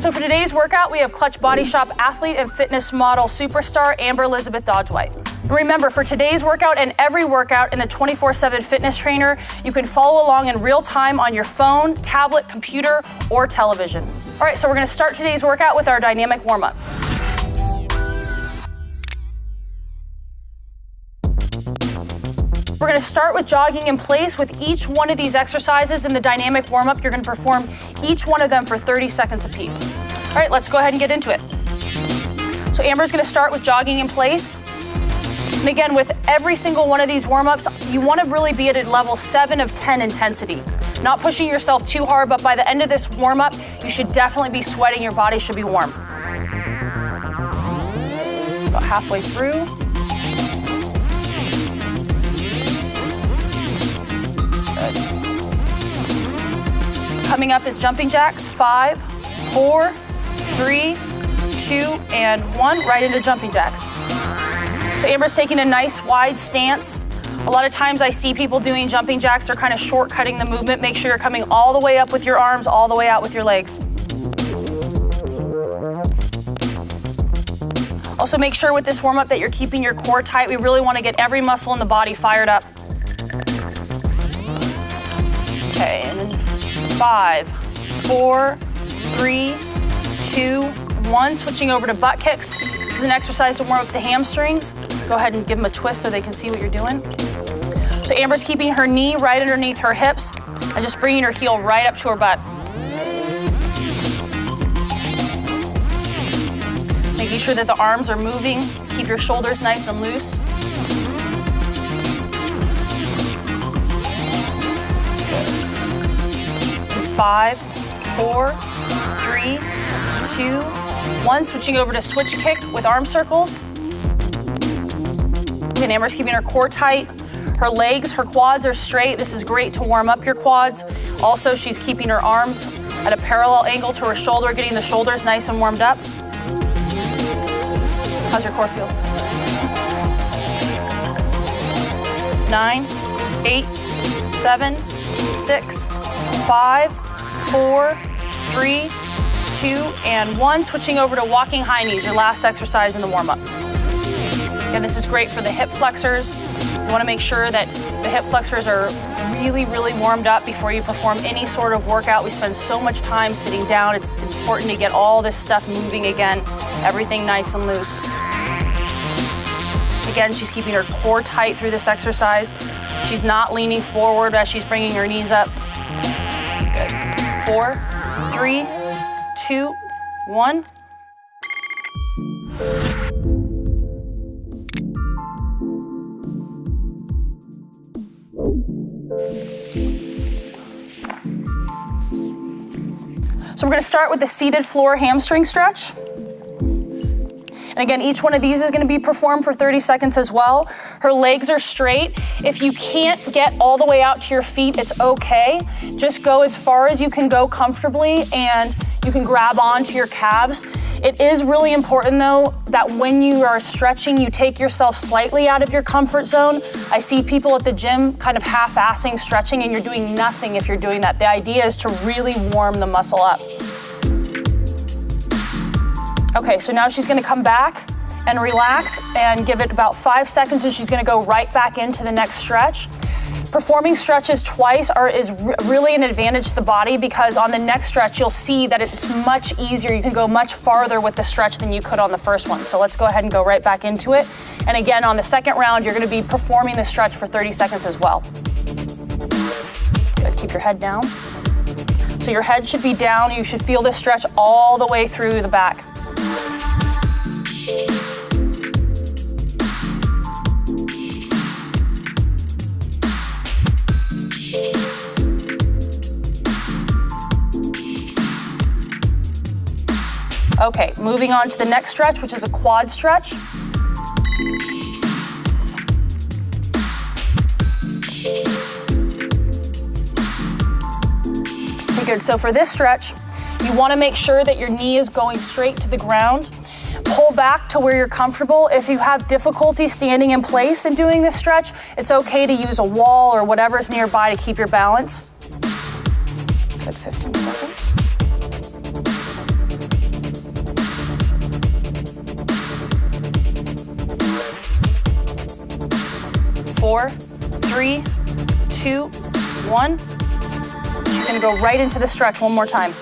So for today's workout, we have Clutch Body Shop athlete and fitness model superstar Amber Elizabeth Dodge-White. And remember, for today's workout and every workout in the 24/7 Fitness Trainer, you can follow along in real time on your phone, tablet, computer, or television. All right, so we're gonna start today's workout with our dynamic warm-up. We're gonna start with jogging in place. With each one of these exercises in the dynamic warm-up, you're gonna perform each one of them for 30 seconds apiece. All right, let's go ahead and get into it. So Amber's gonna start with jogging in place. And again, with every single one of these warm-ups, you wanna really be at a level 7 of 10 intensity. Not pushing yourself too hard, but by the end of this warm-up, you should definitely be sweating, your body should be warm. About halfway through. Coming up is jumping jacks. 5, 4, 3, 2, and 1. Right into jumping jacks. So Amber's taking a nice wide stance. A lot of times I see people doing jumping jacks, they're kind of shortcutting the movement. Make sure you're coming all the way up with your arms, all the way out with your legs. Also make sure with this warm-up that you're keeping your core tight. We really want to get every muscle in the body fired up. Okay, and then 5, 4, 3, 2, 1. Switching over to butt kicks. This is an exercise to warm up the hamstrings. Go ahead and give them a twist so they can see what you're doing. So Amber's keeping her knee right underneath her hips and just bringing her heel right up to her butt. Making sure that the arms are moving. Keep your shoulders nice and loose. And 5, 4, 3, 2, 1. Switching over to switch kick with arm circles. And Amber's keeping her core tight. Her legs, her quads are straight. This is great to warm up your quads. Also, she's keeping her arms at a parallel angle to her shoulder, getting the shoulders nice and warmed up. How's your core feel? 9, 8, 7, 6, 5, 4, 3, 2, and 1. Switching over to walking high knees, your last exercise in the warm-up. Again, this is great for the hip flexors. You want to make sure that the hip flexors are really, really warmed up before you perform any sort of workout. We spend so much time sitting down. It's important to get all this stuff moving again, everything nice and loose. Again, she's keeping her core tight through this exercise. She's not leaning forward as she's bringing her knees up. Good. 4, 3, 2, 1. So we're going to start with the seated floor hamstring stretch. And again, each one of these is going to be performed for 30 seconds as well. Her legs are straight. If you can't get all the way out to your feet, it's okay. Just go as far as you can go comfortably, and you can grab onto your calves. It is really important though that when you are stretching, you take yourself slightly out of your comfort zone. I see people at the gym kind of half-assing stretching, and you're doing nothing if you're doing that. The idea is to really warm the muscle up. Okay, so now she's gonna come back and relax and give it about 5 seconds, and she's gonna go right back into the next stretch. Performing stretches twice is really an advantage to the body, because on the next stretch, you'll see that it's much easier. You can go much farther with the stretch than you could on the first one. So let's go ahead and go right back into it. And again, on the second round, you're gonna be performing the stretch for 30 seconds as well. Good, keep your head down. So your head should be down. You should feel this stretch all the way through the back. Okay, moving on to the next stretch, which is a quad stretch. Okay, good. So for this stretch, you want to make sure that your knee is going straight to the ground. Pull back to where you're comfortable. If you have difficulty standing in place and doing this stretch, it's okay to use a wall or whatever's nearby to keep your balance. Good, 15 seconds. 4, 3, 2, 1. She's gonna go right into the stretch one more time.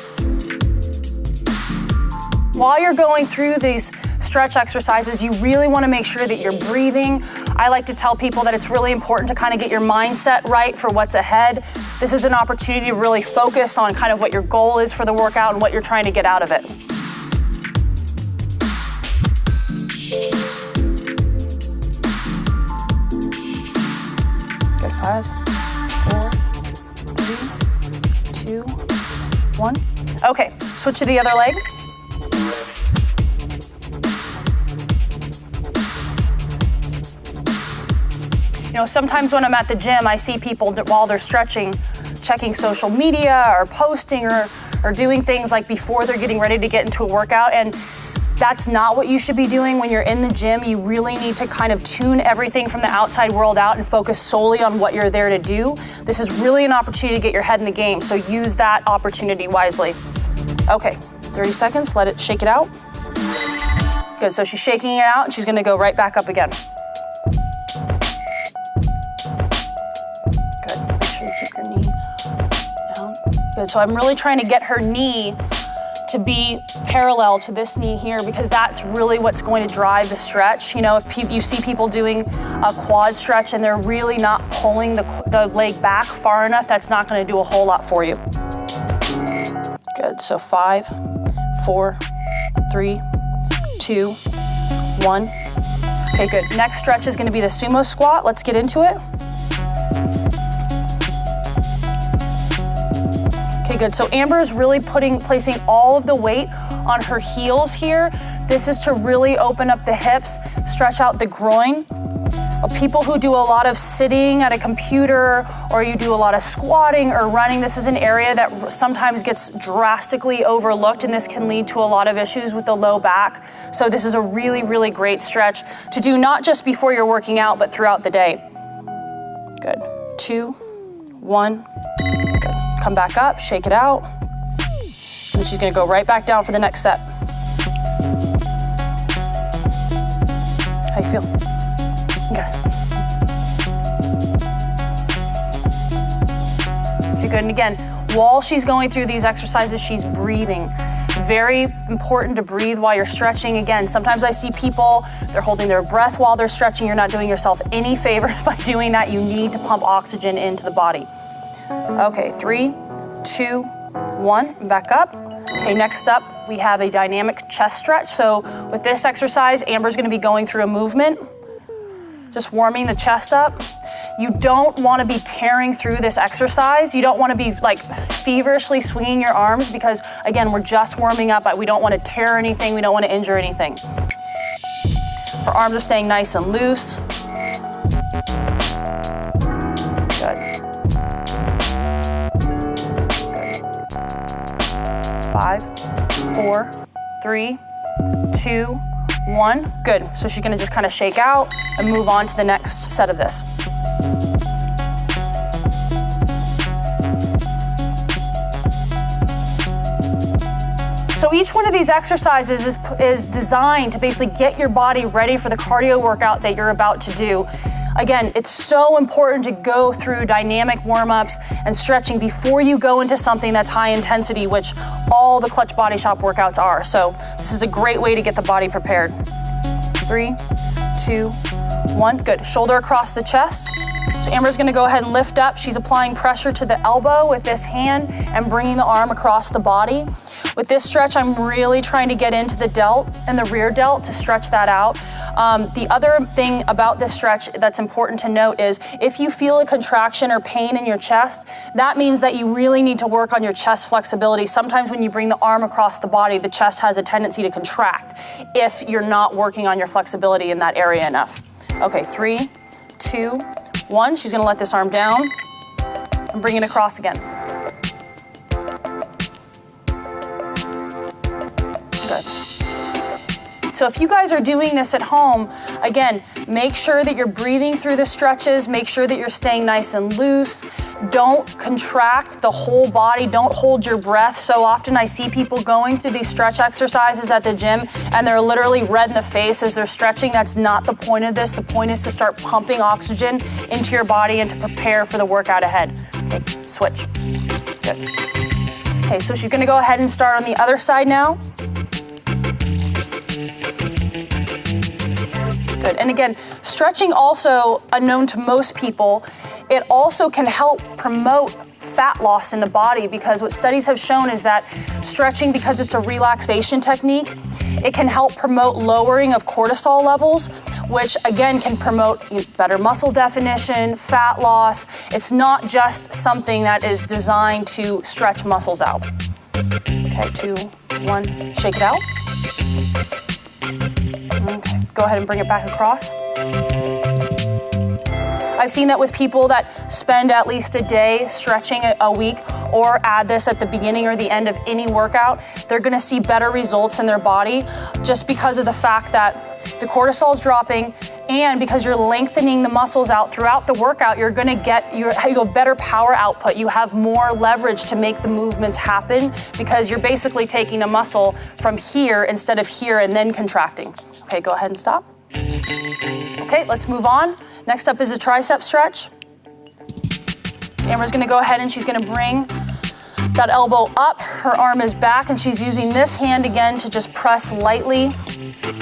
While you're going through these stretch exercises, you really wanna make sure that you're breathing. I like to tell people that it's really important to kind of get your mindset right for what's ahead. This is an opportunity to really focus on kind of what your goal is for the workout and what you're trying to get out of it. Good, 5, 4, 3, 2, 1. Okay, switch to the other leg. You know, sometimes when I'm at the gym, I see people while they're stretching, checking social media or posting or doing things like before they're getting ready to get into a workout. And that's not what you should be doing when you're in the gym. You really need to kind of tune everything from the outside world out and focus solely on what you're there to do. This is really an opportunity to get your head in the game, so use that opportunity wisely. Okay, 30 seconds, let it shake it out. Good, so she's shaking it out and she's gonna go right back up again. Keep your knee down. Good, so I'm really trying to get her knee to be parallel to this knee here because that's really what's going to drive the stretch. You know, if you see people doing a quad stretch and they're really not pulling the leg back far enough, that's not gonna do a whole lot for you. Good, so 5, 4, 3, 2, 1. Okay, good. Next stretch is gonna be the sumo squat. Let's get into it. Good. So Amber is really placing all of the weight on her heels here. This is to really open up the hips, stretch out the groin. People who do a lot of sitting at a computer or you do a lot of squatting or running, this is an area that sometimes gets drastically overlooked, and this can lead to a lot of issues with the low back. So this is a really, really great stretch to do not just before you're working out, but throughout the day. Good. 2, 1. Good. Come back up, shake it out. And she's gonna go right back down for the next set. How you feel? Okay. Okay, good. And again, while she's going through these exercises, she's breathing. Very important to breathe while you're stretching. Again, sometimes I see people, they're holding their breath while they're stretching. You're not doing yourself any favors by doing that. You need to pump oxygen into the body. Okay, 3, 2, 1, back up. Okay, next up, we have a dynamic chest stretch. So with this exercise, Amber's gonna be going through a movement, just warming the chest up. You don't wanna be tearing through this exercise. You don't wanna be like feverishly swinging your arms because again, we're just warming up, but we don't wanna tear anything, we don't wanna injure anything. Her arms are staying nice and loose. Good. 5, 4, 3, 2, 1. Good. So she's gonna just kind of shake out and move on to the next set of this. So each one of these exercises is designed to basically get your body ready for the cardio workout that you're about to do. Again, it's so important to go through dynamic warm-ups and stretching before you go into something that's high intensity, which all the Clutch Body Shop workouts are. So this is a great way to get the body prepared. 3, 2, 1, good. Shoulder across the chest. So Amber's gonna go ahead and lift up. She's applying pressure to the elbow with this hand and bringing the arm across the body. With this stretch, I'm really trying to get into the delt and the rear delt to stretch that out. The other thing about this stretch that's important to note is if you feel a contraction or pain in your chest, that means that you really need to work on your chest flexibility. Sometimes when you bring the arm across the body, the chest has a tendency to contract if you're not working on your flexibility in that area enough. Okay, 3, 2, 1. She's gonna let this arm down and bring it across again. Good. So if you guys are doing this at home, again, make sure that you're breathing through the stretches, make sure that you're staying nice and loose. Don't contract the whole body, don't hold your breath. So often I see people going through these stretch exercises at the gym and they're literally red in the face as they're stretching. That's not the point of this. The point is to start pumping oxygen into your body and to prepare for the workout ahead. Okay, switch. Good. Okay, so she's gonna go ahead and start on the other side now. Good, and again, stretching also, unknown to most people, it also can help promote fat loss in the body, because what studies have shown is that stretching, because it's a relaxation technique, it can help promote lowering of cortisol levels, which again can promote better muscle definition, fat loss. It's not just something that is designed to stretch muscles out. Okay, 2, 1, shake it out. Okay, go ahead and bring it back across. I've seen that with people that spend at least a day stretching a week, or add this at the beginning or the end of any workout, they're gonna see better results in their body just because of the fact that the cortisol is dropping, and because you're lengthening the muscles out throughout the workout, you're gonna get you have better power output. You have more leverage to make the movements happen because you're basically taking a muscle from here instead of here and then contracting. Okay, go ahead and stop. Okay, let's move on. Next up is a tricep stretch. Amber's gonna go ahead and she's gonna bring that elbow up, her arm is back, and she's using this hand again to just press lightly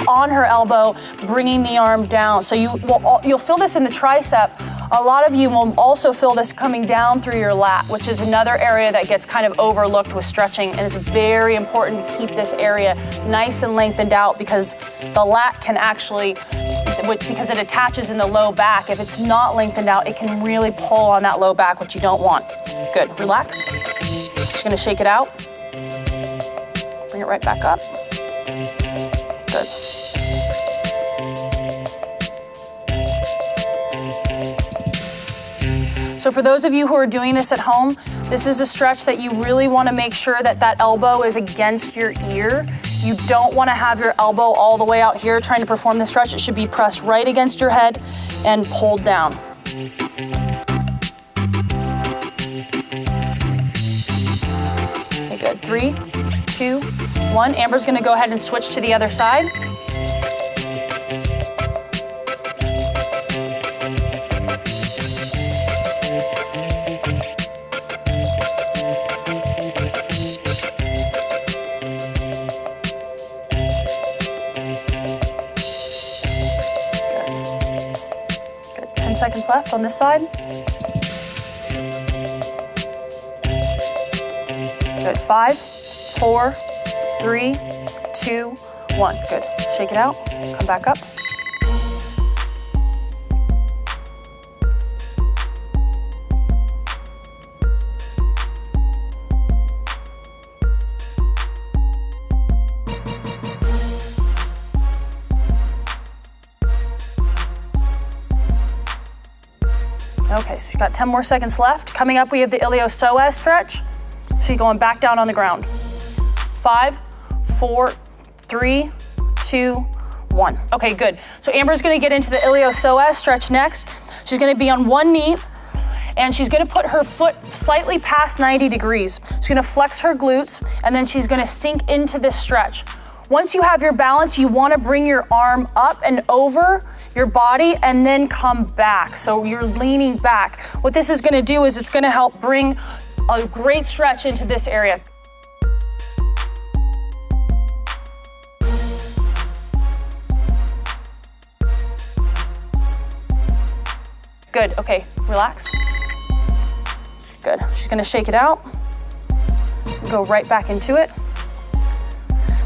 on her elbow, bringing the arm down. So you'll feel this in the tricep. A lot of you will also feel this coming down through your lat, which is another area that gets kind of overlooked with stretching, and it's very important to keep this area nice and lengthened out, because the lat can actually, because it attaches in the low back, if it's not lengthened out, it can really pull on that low back, which you don't want. Good, relax. Just gonna shake it out. Bring it right back up. Good. So for those of you who are doing this at home, this is a stretch that you really want to make sure that that elbow is against your ear. You don't want to have your elbow all the way out here trying to perform the stretch. It should be pressed right against your head and pulled down. Okay, good. 3, 2, 1. Amber's going to go ahead and switch to the other side. Good. 10 seconds left on this side. Good. 5, 4, 3, 2, 1. Good. Shake it out. Come back up. Okay, so you've got 10 more seconds left. Coming up, we have the iliopsoas stretch. So you're going back down on the ground. 5, 4, 3, 2, 1. Okay, good. So Amber's gonna get into the iliopsoas stretch next. She's gonna be on one knee, and she's gonna put her foot slightly past 90 degrees. She's gonna flex her glutes, and then she's gonna sink into this stretch. Once you have your balance, you wanna bring your arm up and over your body and then come back. So you're leaning back. What this is gonna do is it's gonna help bring a great stretch into this area. Good, okay, relax. Good, she's gonna shake it out. Go right back into it.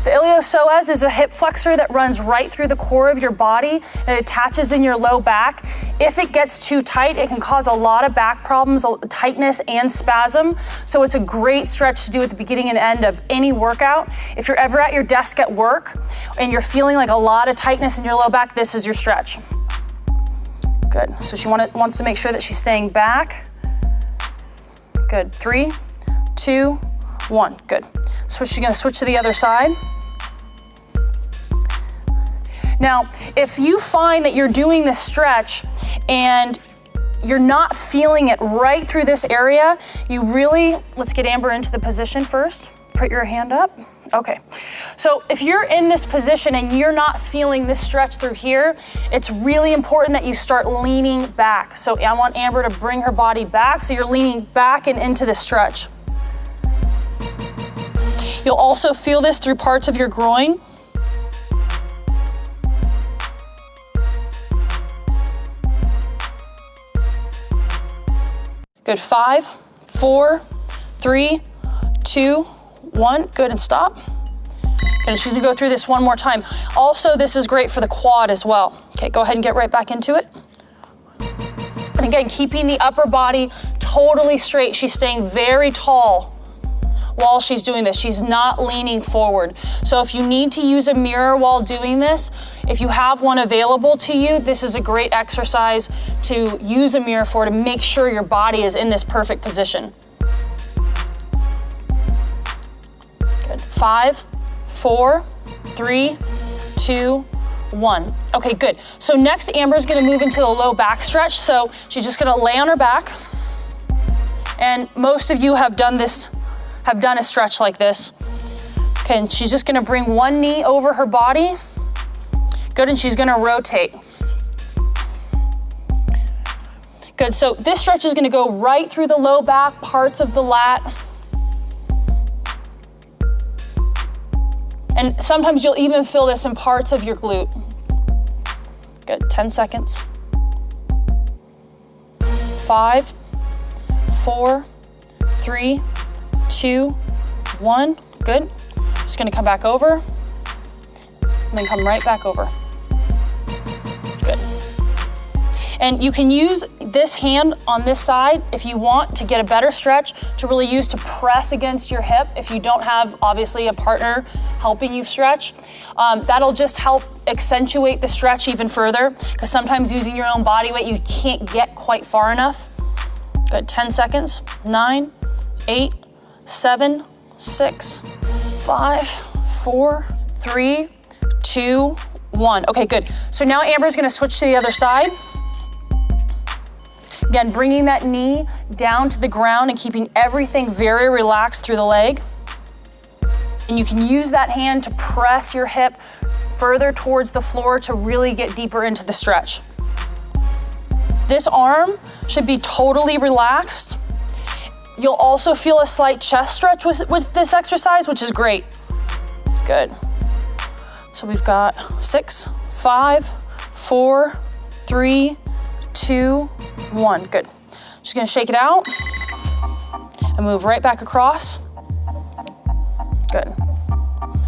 The iliopsoas is a hip flexor that runs right through the core of your body and it attaches in your low back. If it gets too tight, it can cause a lot of back problems, tightness and spasm. So it's a great stretch to do at the beginning and end of any workout. If you're ever at your desk at work and you're feeling like a lot of tightness in your low back, this is your stretch. Good, so she wants to make sure that she's staying back. Good, 3, 2, 1, good. So she's gonna switch to the other side. Now, if you find that you're doing this stretch and you're not feeling it right through this area, let's get Amber into the position first. Put your hand up. Okay. So if you're in this position and you're not feeling this stretch through here, it's really important that you start leaning back. So I want Amber to bring her body back. So you're leaning back and into the stretch. You'll also feel this through parts of your groin. Good, 5, 4, 3, 2, 1. Good, and stop. Good, and she's gonna go through this one more time. Also, this is great for the quad as well. Okay, go ahead and get right back into it. And again, keeping the upper body totally straight. She's staying very tall while she's doing this. She's not leaning forward. So if you need to use a mirror while doing this, if you have one available to you, this is a great exercise to use a mirror for, to make sure your body is in this perfect position. Good, 5, 4, 3, 2, 1. Okay, good. So next, Amber's gonna move into a low back stretch. So she's just gonna lay on her back. And most of you have done a stretch like this. Okay, and she's just gonna bring one knee over her body. Good, and she's gonna rotate. Good, so this stretch is gonna go right through the low back, parts of the lat. And sometimes you'll even feel this in parts of your glute. Good, 10 seconds. 5, 4, 3, 2, 1. Good. Just gonna come back over and then come right back over. Good. And you can use this hand on this side if you want to get a better stretch, to really use to press against your hip. If you don't have, obviously, a partner helping you stretch, that'll just help accentuate the stretch even further, because sometimes using your own body weight, you can't get quite far enough. Good, 10 seconds. 9, 8, 7, 6, 5, 4, 3, 2, 1. Okay, good. So now Amber's gonna switch to the other side. Again, bringing that knee down to the ground and keeping everything very relaxed through the leg. And you can use that hand to press your hip further towards the floor to really get deeper into the stretch. This arm should be totally relaxed. You'll also feel a slight chest stretch with this exercise, which is great. Good. So we've got 6, 5, 4, 3, 2, 1. Good. Just gonna shake it out and move right back across. Good.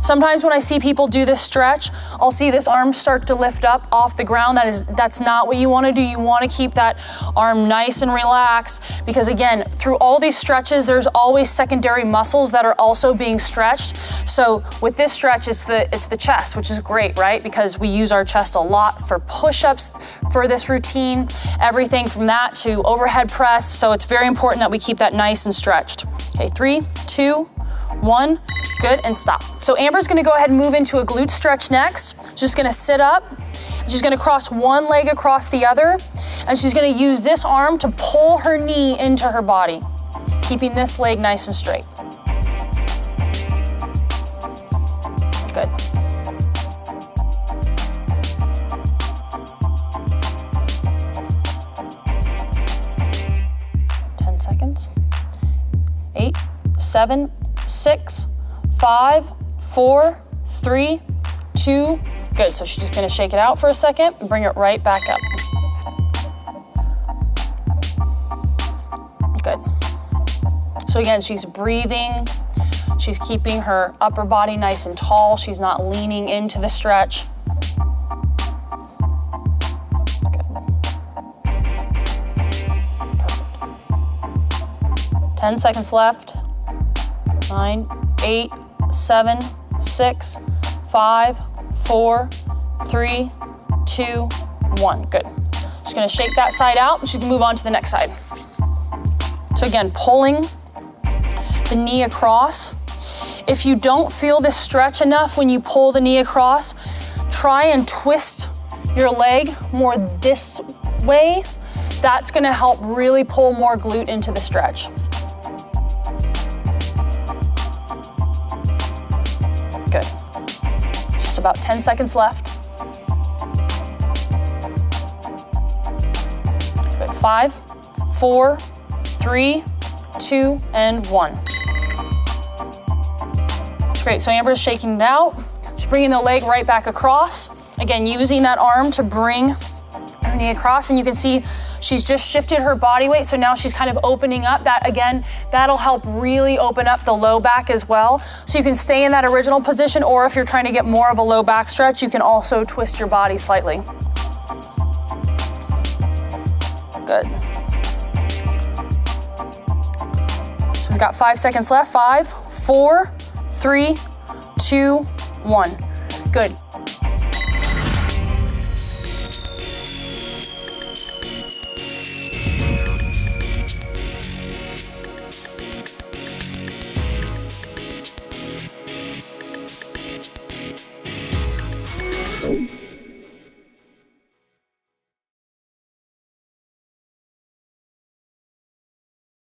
Sometimes when I see people do this stretch, I'll see this arm start to lift up off the ground. That's not what you wanna do. You wanna keep that arm nice and relaxed, because again, through all these stretches, there's always secondary muscles that are also being stretched. So with this stretch, it's the chest, which is great, right? Because we use our chest a lot for push-ups for this routine, everything from that to overhead press. So it's very important that we keep that nice and stretched. Okay, 3, 2, 1, good, and stop. So Amber's gonna go ahead and move into a glute stretch next. She's just gonna sit up. She's gonna cross one leg across the other, and she's gonna use this arm to pull her knee into her body, keeping this leg nice and straight. Good. Seconds. 8, 7, 6, 5, 4, 3, 2, good. So she's just gonna shake it out for a second and bring it right back up. Good. So again, she's breathing. She's keeping her upper body nice and tall. She's not leaning into the stretch. 10 seconds left. 9, 8, 7, 6, 5, 4, 3, 2, 1. Good. Just gonna shake that side out and she can move on to the next side. So again, pulling the knee across. If you don't feel this stretch enough when you pull the knee across, try and twist your leg more this way. That's gonna help really pull more glute into the stretch. Good. Just about 10 seconds left. Good. 5, 4, 3, 2, and 1. Great, so Amber's shaking it out. She's bringing the leg right back across. Again, using that arm to bring her knee across, and you can see she's just shifted her body weight, so now she's kind of opening up. That, again, that'll help really open up the low back as well. So you can stay in that original position, or if you're trying to get more of a low back stretch, you can also twist your body slightly. Good. So we've got 5 seconds left. 5, 4, 3, 2, 1. Good.